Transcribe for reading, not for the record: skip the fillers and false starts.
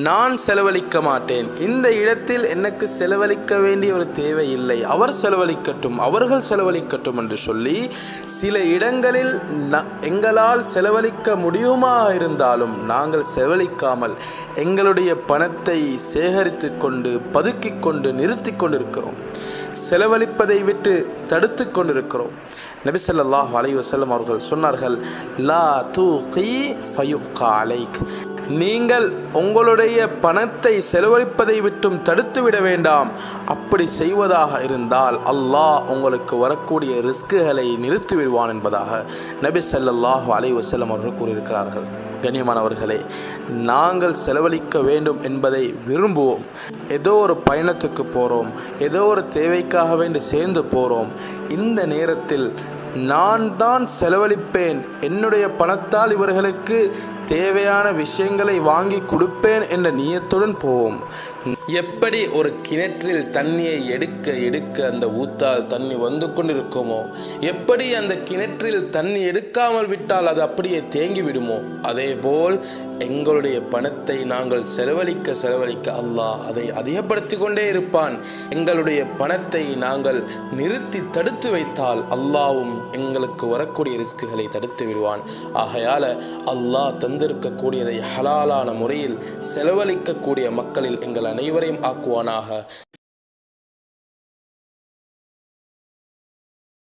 நான் செலவழிக்க மாட்டேன், இந்த இடத்தில் எனக்கு செலவழிக்க வேண்டிய ஒரு தேவை இல்லை, அவர் செலவழிக்கட்டும், அவர்கள் செலவழிக்கட்டும் என்று சொல்லி சில இடங்களில் எங்களால் செலவழிக்க முடியுமா இருந்தாலும் நாங்கள் செலவழிக்காமல் எங்களுடைய பணத்தை சேகரித்து கொண்டு பதுக்கி கொண்டு நிறுத்தி கொண்டிருக்கிறோம். செலவழிப்பதை விட்டு தடுத்து கொண்டிருக்கிறோம். நபி ஸல்லல்லாஹு அலைஹி வஸல்லம் அவர்கள் சொன்னார்கள், லா தூகி ஃபயுகா அலைக், நீங்கள் உங்களுடைய பணத்தை செலவழிப்பதை விட்டும் தடுத்து விட வேண்டாம். அப்படி செய்வதாக இருந்தால் அல்லாஹ் உங்களுக்கு வரக்கூடிய ரிஸ்குகளை நிறுத்தி விடுவான் என்பதாக நபி ஸல்லல்லாஹு அலைஹி வஸல்லம் அவர்கள் கூறியிருக்கிறார்கள். கண்ணியமானவர்களே, நாங்கள் செலவழிக்க வேண்டும் என்பதை விரும்புவோம். ஏதோ ஒரு பயணத்துக்கு போகிறோம், ஏதோ ஒரு தேவைக்காக வேண்டி சேர்ந்து போகிறோம். இந்த நேரத்தில் நான் தான் செலவழிப்பேன், என்னுடைய பணத்தால் இவர்களுக்கு தேவையான விஷயங்களை வாங்கி கொடுப்பேன் என்ற நியத்துடன் போவோம். எப்படி ஒரு கிணற்றில் தண்ணியை எடுக்க எடுக்க அந்த ஊத்தால் தண்ணி வந்து கொண்டிருக்குமோ, எப்படி அந்த கிணற்றில் தண்ணி எடுக்காமல் விட்டால் அது அப்படியே தேங்கி விடுமோ, அதேபோல் எங்களுடைய பணத்தை நாங்கள் செலவழிக்க செலவழிக்க அல்லாஹ் அதை அதிகப்படுத்தி கொண்டே இருப்பான். எங்களுடைய பணத்தை நாங்கள் நிறுத்தி தடுத்து வைத்தால் அல்லாஹ்வும் எங்களுக்கு வரக்கூடிய ரிஸ்குகளை தடுத்து விடுவான். ஆகையால் அல்லாஹ் தந்திருக்கக்கூடியதை ஹலாலான முறையில் செலவழிக்கக்கூடிய மக்களில் எங்கள் அனைவரையும் ஆக்குவானாக.